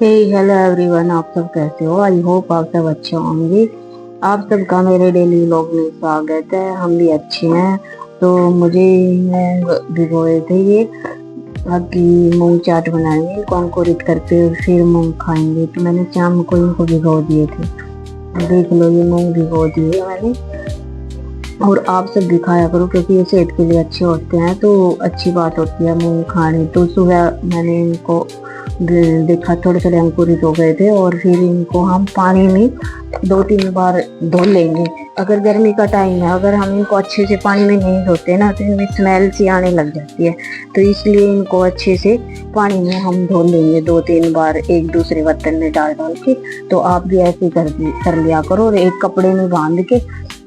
हे hello everyone, आप सब कैसे हो? आई होप आप सब अच्छे होंगे। आप सबका मेरे डेली व्लॉग में स्वागत है। हम भी अच्छे हैं। तो मुझे मूंग भिगोए थे ये, बाकी मूंग चाट बनाएंगे, इनको अंकुरित करके और फिर मूंग खाएंगे। तो मैंने शाम को इनको भिगो दिए थे। देख लो, ये मूंग भिगो दिए मैंने। और आप सब भी खाया करो क्योंकि ये सेहत के लिए अच्छे होते हैं, तो अच्छी बात होती है मूंग खाने। तो सुबह मैंने इनको देखा, थोड़े थोड़े अंकुरित हो गए थे और फिर इनको हम पानी में 2-3 बार धो लेंगे। अगर गर्मी का टाइम है, अगर हम इनको अच्छे से पानी में नहीं धोते ना तो इनमें स्मेल सी आने लग जाती है। तो इसलिए इनको अच्छे से पानी में हम धो लेंगे 2-3 बार, एक दूसरे बर्तन में डाल डाल के। तो आप भी ऐसे कर लिया करो और एक कपड़े में बांध के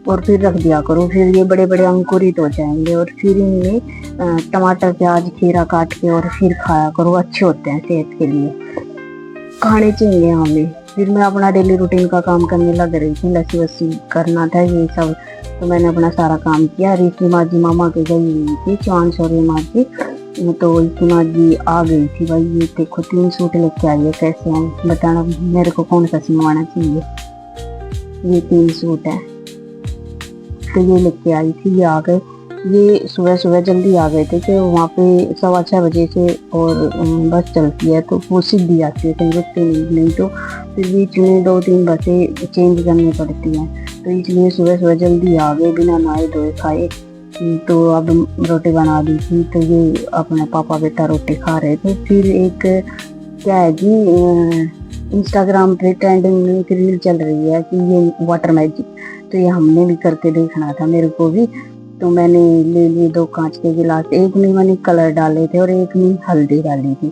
और फिर रख दिया करो। फिर ये बड़े बड़े अंकुरित हो जाएंगे और फिर इनमें टमाटर प्याज खीरा काट के और फिर खाया करो। अच्छे होते हैं सेहत के लिए, खाने चाहिए हमें। फिर मैं अपना डेली रूटीन का काम करने लग रही थी, लस्सी वस्सी करना था ये सब। तो मैंने अपना सारा काम किया। ऋषि माँ जी मामा के गई हुई थी, चांद सौरे माँ जी। तो ऋषि माँ जी आ गई थी। भाई ये देखो 3 सूट लेके आई है, कैसे हैं बताना मेरे को, कौन सा सिलवाना चाहिए। ये 3 सूट है, तो ये लेके आई थी। ये आ गए, ये सुबह सुबह जल्दी आ गए थे कि वहाँ पे 6:15 बजे से और बस चलती है, तो वो सीधी आती है, कहीं रुकती नहीं तो फिर बीच में 2-3 बसें चेंज करनी पड़ती हैं। तो इसलिए सुबह सुबह जल्दी आ गए, बिना नहाए धोए खाए। तो अब रोटी बना दी थी, तो ये अपने पापा बेटा रोटी खा रहे थे। फिर एक क्या है जी, इंस्टाग्राम पे ट्रेंडिंग में एक रील चल रही है कि ये वाटर मैजिक, तो ये हमने भी करके देखना था मेरे को भी। तो मैंने ले लिए 2 कांच के गिलास, एक में मैंने कलर डाले थे और एक में हल्दी डाली थी।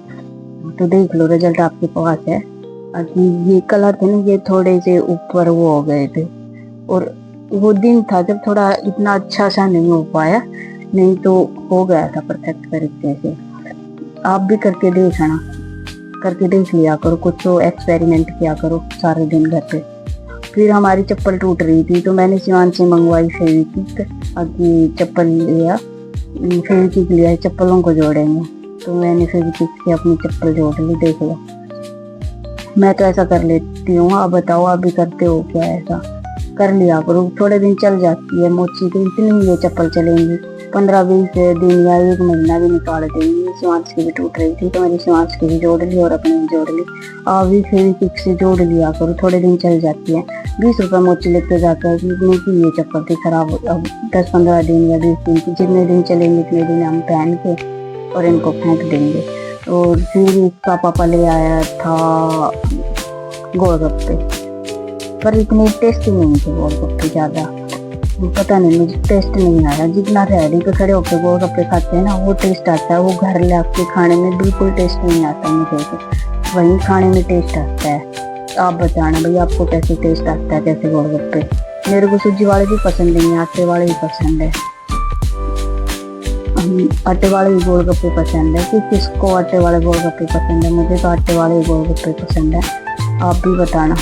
तो देख लो, रिजल्ट आपके पास है। अभी ये कलर थे ना, ये थोड़े से ऊपर वो हो गए थे। और वो दिन था जब थोड़ा इतना अच्छा सा नहीं हो पाया, नहीं तो हो गया था परफेक्ट तरीके से। आप भी करके देखना, करके देख लिया करो, कुछ तो एक्सपेरिमेंट किया करो सारे दिन घर पे। फिर हमारी चप्पल टूट रही थी, तो मैंने सिवान से मंगवाई फेविक्विक। अभी चप्पल लिया, फेविक्विक लिया, चप्पलों को जोड़ेंगे। तो मैंने फेविक्विक से अपनी चप्पल जोड़ ली। देख लो, मैं तो ऐसा कर लेती हूँ। आप बताओ, आप भी करते हो क्या? ऐसा कर लिया करो, थोड़े दिन चल जाती है मोची। तो इतनी ये चप्पल चलेंगी 15-20 दिन या 1 महीना भी निकाल देंगी। शिवांश की भी टूट रही थी, तो मैंने शिवांश की भी जोड़ ली और अपनी भी जोड़ ली। आप भी फेविक्विक से जोड़ लिया करो, थोड़े दिन चल जाती है। 20 रुपये मोची लेके जाता है, इतनी की ये चप्पल थी खराब। अब 10-15 दिन या 20 दिन की, जितने दिन चलेंगे इतने दिन हम पहन के और इनको फेंक देंगे। और फिर इसका पापा ले आया था गोलगप्पे, पर इतने टेस्टी नहीं थे गोलगप्पे ज़्यादा। पता नहीं, मुझे टेस्ट नहीं आया। जितना रेहड़ी पे खड़े होकर गोलगप्पे खाते हैं ना, वो टेस्ट आता है। वो घर ले आके खाने में बिल्कुल टेस्ट नहीं आता मुझे, तो वहीं खाने में टेस्ट आता है। आप बताना भाई, आपको कैसे टेस्ट आता है, कैसे गोलगप्पे? मेरे को सूजी वाले भी पसंद नहीं है, आटे वाले ही पसंद है। आटे वाले ही गोलगप्पे पसंद है। कि किसको आटे वाले गोलगप्पे पसंद है? मुझे तो आटे वाले ही गोलगप्पे पसंद है। आप भी बताना।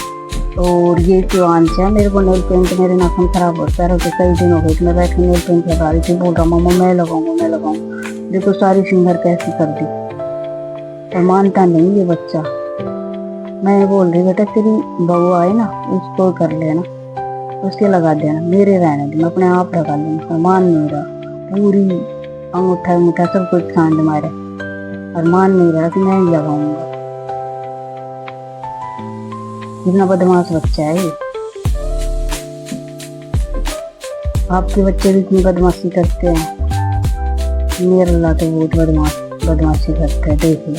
और ये क्योंस है, मेरे को नेल पेंट, मेरे नाखून खराब होता है। कई दिन हो गए तो मैं बैठ के नेल पेंट लगा रही थी, बोल रहा मम्मा मैं लगाऊंगा मैं लगाऊंगा। देखो सारी फिंगर कैसी कर दी, पर मानता नहीं ये बच्चा। मैं बोल रही बेटा तेरी बहू आए ना, उसको कर लेना, उसके लगा देना, मेरे रहने दे, मैं अपने आप लगा लूंगा। मान नहीं रहा, पूरी अंगूठा अंगूठा सब कुछ सांड मारे, और मान नहीं रहा कि मैं ही लगाऊंगा। कितना बदमाश बच्चा है ये। आपके बच्चे भी इतनी बदमाशी करते हैं? मेरा अल्लाह तो बहुत बदमाशी करते हैं। देख लो,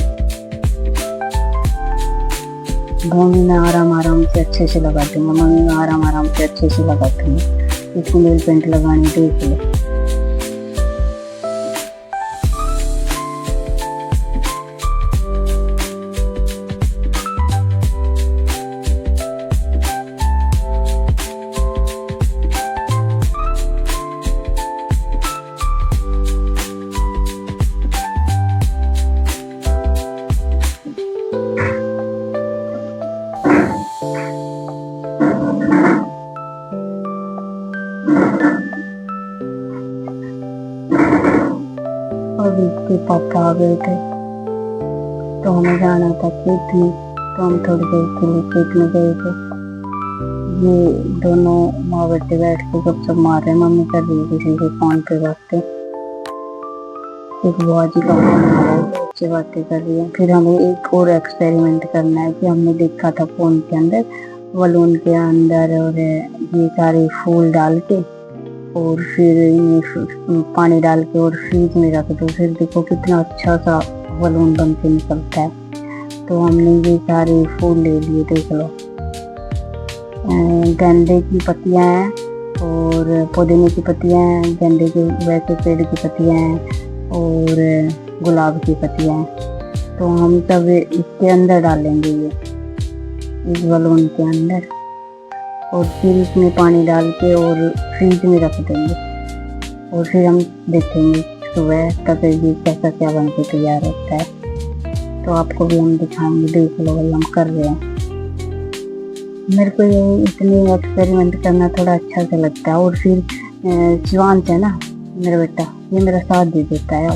मम्मी मैं आराम आराम से अच्छे से लगा दूंगा, मम्मी मैं आराम आराम से अच्छे से लगा दूंगा। इसको नेल पेंट लगानी, देख लो। और इसके पापा आ गए थे, तो हमें जाना था खेत में। तो तो हम थोड़ी देर के लिए सीखने गए थे। ये दोनों माँ बेटे बैठ के गपशप मार रहे हैं, मम्मी कर रही है किसी के फोन पे बातें, एक बुआ जी का फोन आ रहा है, बच्चे बातें कर रही है। फिर हमें एक और एक्सपेरिमेंट करना है कि हमने देखा था फोन के अंदर, बलून के अंदर और ये सारे फूल डाल के और फिर ये पानी डाल के और फ्रीज में रख दो, फिर देखो कितना अच्छा सा बलून बन के निकलता है। तो हमने ये सारे फूल ले लिए, देख लो। गेंदे की पत्तियां हैं और पुदीने की पत्तियां हैं, गेंदे के वैसे पेड़ की पत्तियां हैं और गुलाब की पत्तियां हैं। तो हम सब इसके अंदर डालेंगे, ये इस बलून के अंदर, और फिर इसमें पानी डाल के और फ्रीज में रख देंगे और फिर हम देखेंगे सुबह तक ये कैसा क्या बन के तैयार होता है। तो आपको भी हम दिखाएंगे, देख लो भाई हम कर रहे हैं। मेरे को ये इतनी एक्सपेरिमेंट करना थोड़ा अच्छा सा लगता है। और फिर शिवांश है ना मेरा बेटा, ये मेरा साथ दे देता है।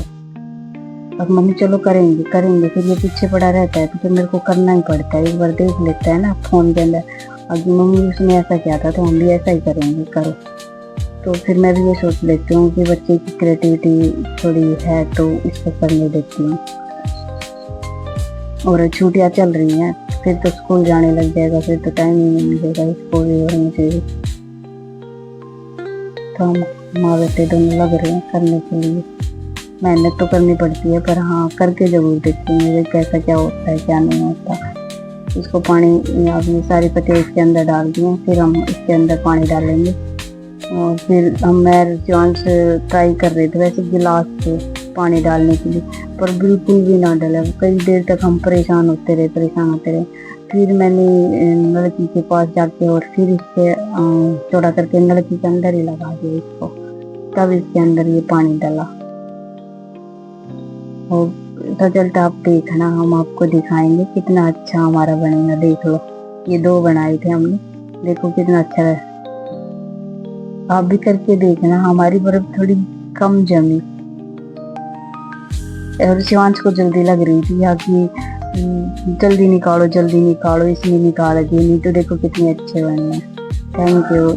अब मम्मी चलो करेंगे करेंगे, फिर ये पीछे पड़ा रहता है, तो फिर मेरे को करना ही पड़ता है। एक बार देख लेता है ना फोन के अंदर, अब मम्मी उसने ऐसा किया था तो हम भी ऐसा ही करेंगे, करो। तो फिर मैं भी ये सोच लेती हूँ कि बच्चे की क्रिएटिविटी थोड़ी है तो इसको करने देती हूँ। और छुट्टियाँ चल रही हैं, फिर तो स्कूल जाने लग जाएगा, फिर तो टाइम ही नहीं मिलेगा स्कूल और मुझे। तो हम माँ बेटे दोनों लग रहे हैं करने के लिए। मेहनत तो करनी पड़ती है, पर हाँ करके जरूर देखेंगे कैसा क्या होता है क्या नहीं होता। इसको पानी, अभी सारी पत्ते इसके अंदर डाल दिए, फिर हम इसके अंदर पानी डालेंगे। और फिर मैं शिवांश ट्राई कर रहे थे वैसे गिलास से पानी डालने के लिए, पर बिल्कुल भी ना डाला। कई देर तक हम परेशान होते रहे। फिर मैंने नलकी के पास जाके और फिर इससे चौड़ा करके नलकी के अंदर ही लगा दिया इसको, तब इसके अंदर ये पानी डाला। और रिजल्ट आप देखना, हम आपको दिखाएंगे कितना अच्छा हमारा बनेगा। देख लो ये 2 बनाए थे हमने, देखो कितना अच्छा है। आप भी करके देखना। हमारी बर्फ थोड़ी कम जमी और शिवांश को जल्दी लग रही थी या कि जल्दी निकालो, इसमें निकाल दिए, नहीं तो देखो कितने अच्छे बने हैं। Thank you.